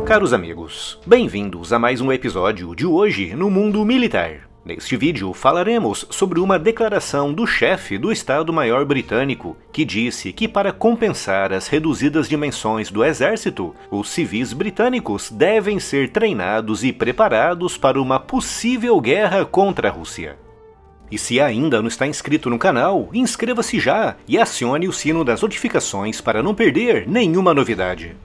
Caros amigos, bem-vindos a mais um episódio de Hoje no Mundo Militar. Neste vídeo falaremos sobre uma declaração do chefe do Estado-Maior britânico que disse que para compensar as reduzidas dimensões do exército, os civis britânicos devem ser treinados e preparados para uma possível guerra contra a Rússia. E se ainda não está inscrito no canal, inscreva-se já e acione o sino das notificações para não perder nenhuma novidade.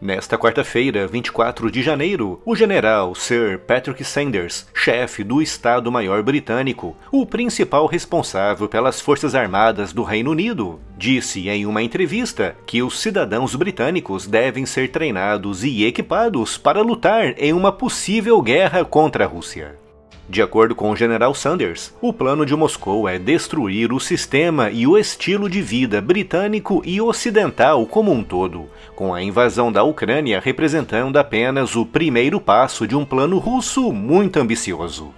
Nesta quarta-feira, 24 de janeiro, o general Sir Patrick Sanders, chefe do Estado-Maior britânico, o principal responsável pelas Forças Armadas do Reino Unido, disse em uma entrevista que os cidadãos britânicos devem ser treinados e equipados para lutar em uma possível guerra contra a Rússia. De acordo com o general Sanders, o plano de Moscou é destruir o sistema e o estilo de vida britânico e ocidental como um todo, com a invasão da Ucrânia representando apenas o primeiro passo de um plano russo muito ambicioso.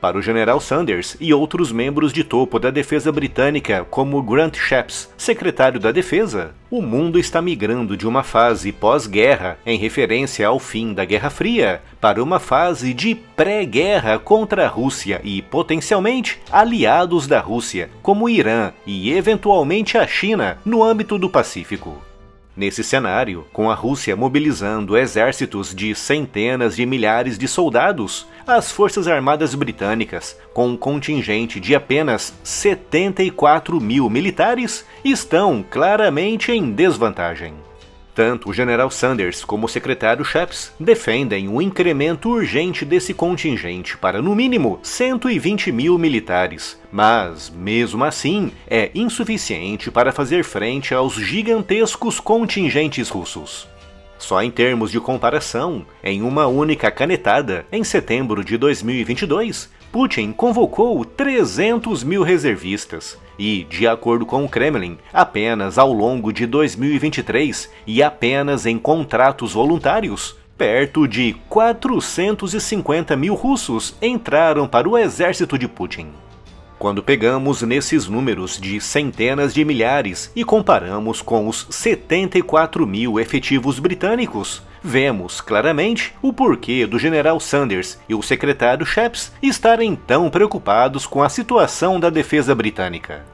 Para o general Sanders e outros membros de topo da defesa britânica, como Grant Shapps, secretário da Defesa, o mundo está migrando de uma fase pós-guerra, em referência ao fim da Guerra Fria, para uma fase de pré-guerra contra a Rússia e, potencialmente, aliados da Rússia, como o Irã e, eventualmente, a China, no âmbito do Pacífico. Nesse cenário, com a Rússia mobilizando exércitos de centenas de milhares de soldados, as Forças Armadas Britânicas, com um contingente de apenas 74 mil militares, estão claramente em desvantagem. Tanto o general Sanders como o secretário Shapps defendem o incremento urgente desse contingente para, no mínimo, 120 mil militares, mas, mesmo assim, é insuficiente para fazer frente aos gigantescos contingentes russos. Só em termos de comparação, em uma única canetada, em setembro de 2022, Putin convocou 300 mil reservistas e, de acordo com o Kremlin, apenas ao longo de 2023 e apenas em contratos voluntários, perto de 450 mil russos entraram para o exército de Putin. Quando pegamos nesses números de centenas de milhares e comparamos com os 74 mil efetivos britânicos, vemos claramente o porquê do general Sanders e o secretário Shapps estarem tão preocupados com a situação da defesa britânica.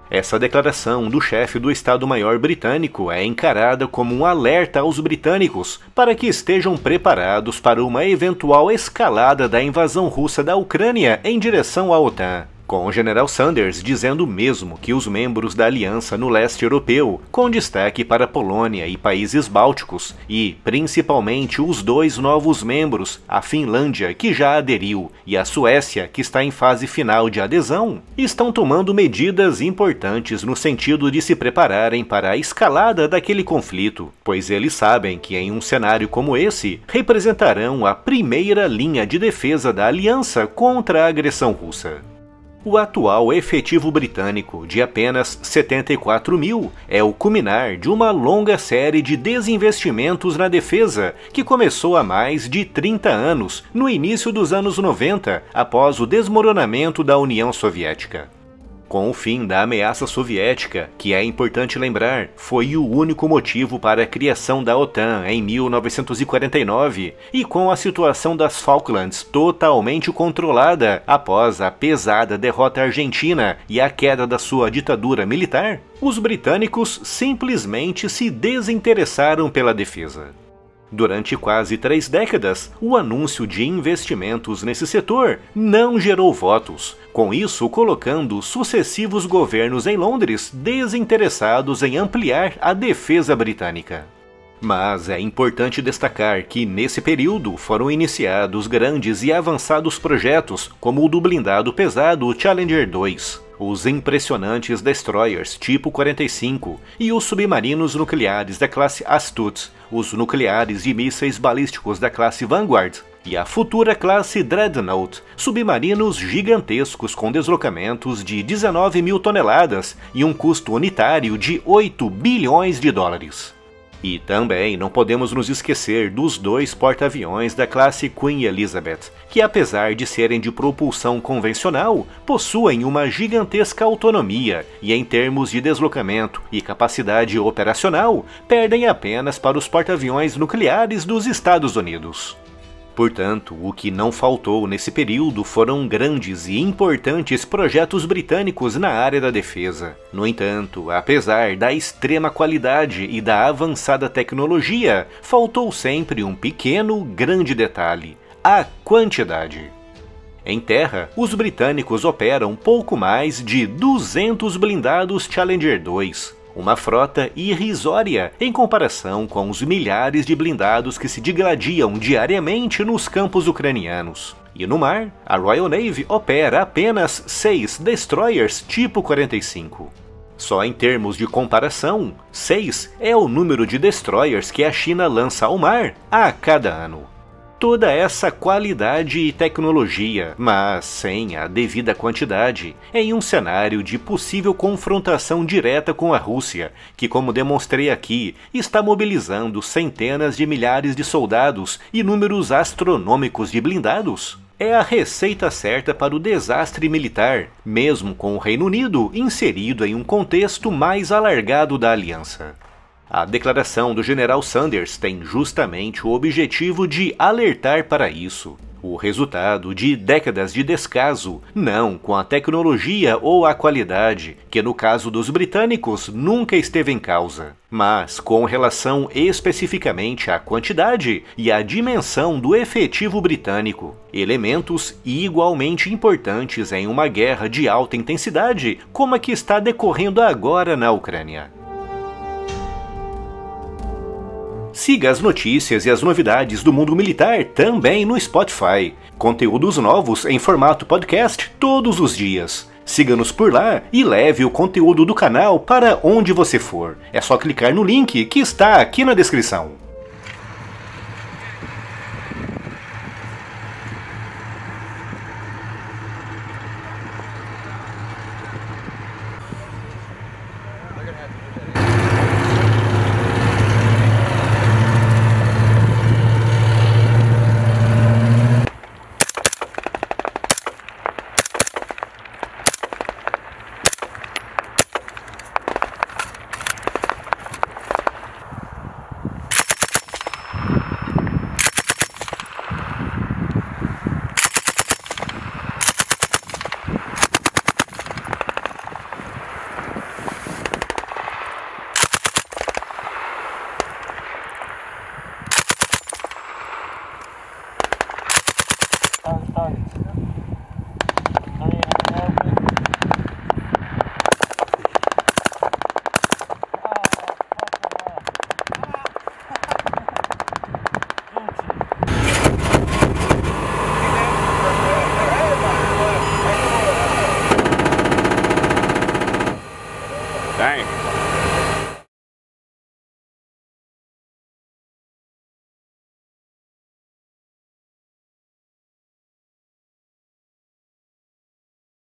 Essa declaração do chefe do Estado-Maior britânico é encarada como um alerta aos britânicos para que estejam preparados para uma eventual escalada da invasão russa da Ucrânia em direção à OTAN. Com o general Sanders dizendo mesmo que os membros da aliança no leste europeu, com destaque para a Polônia e países bálticos, e principalmente os dois novos membros, a Finlândia, que já aderiu, e a Suécia, que está em fase final de adesão, estão tomando medidas importantes no sentido de se prepararem para a escalada daquele conflito, pois eles sabem que em um cenário como esse, representarão a primeira linha de defesa da aliança contra a agressão russa. O atual efetivo britânico, de apenas 74 mil, é o culminar de uma longa série de desinvestimentos na defesa, que começou há mais de 30 anos, no início dos anos 90, após o desmoronamento da União Soviética. Com o fim da ameaça soviética, que é importante lembrar, foi o único motivo para a criação da OTAN em 1949, e com a situação das Falklands totalmente controlada após a pesada derrota argentina e a queda da sua ditadura militar, os britânicos simplesmente se desinteressaram pela defesa. Durante quase 3 décadas, o anúncio de investimentos nesse setor não gerou votos, com isso colocando sucessivos governos em Londres desinteressados em ampliar a defesa britânica. Mas é importante destacar que nesse período foram iniciados grandes e avançados projetos como o do blindado pesado Challenger 2, os impressionantes destroyers tipo 45 e os submarinos nucleares da classe Astute, os nucleares de mísseis balísticos da classe Vanguard e a futura classe Dreadnought, submarinos gigantescos com deslocamentos de 19 mil toneladas e um custo unitário de 8 bilhões de dólares. E também não podemos nos esquecer dos 2 porta-aviões da classe Queen Elizabeth, que apesar de serem de propulsão convencional, possuem uma gigantesca autonomia e em termos de deslocamento e capacidade operacional, perdem apenas para os porta-aviões nucleares dos Estados Unidos. Portanto, o que não faltou nesse período foram grandes e importantes projetos britânicos na área da defesa. No entanto, apesar da extrema qualidade e da avançada tecnologia, faltou sempre um pequeno, grande detalhe: a quantidade. Em terra, os britânicos operam pouco mais de 200 blindados Challenger 2. Uma frota irrisória em comparação com os milhares de blindados que se digladiam diariamente nos campos ucranianos. E no mar, a Royal Navy opera apenas 6 destroyers tipo 45. Só em termos de comparação, 6 é o número de destroyers que a China lança ao mar a cada ano. Toda essa qualidade e tecnologia, mas sem a devida quantidade, em um cenário de possível confrontação direta com a Rússia, que, como demonstrei aqui, está mobilizando centenas de milhares de soldados e números astronômicos de blindados, é a receita certa para o desastre militar, mesmo com o Reino Unido inserido em um contexto mais alargado da aliança. A declaração do General Sanders tem justamente o objetivo de alertar para isso. O resultado de décadas de descaso, não com a tecnologia ou a qualidade, que no caso dos britânicos nunca esteve em causa, mas com relação especificamente à quantidade e à dimensão do efetivo britânico, elementos igualmente importantes em uma guerra de alta intensidade como a que está decorrendo agora na Ucrânia. Siga as notícias e as novidades do mundo militar também no Spotify. Conteúdos novos em formato podcast todos os dias. Siga-nos por lá e leve o conteúdo do canal para onde você for. É só clicar no link que está aqui na descrição. Dang.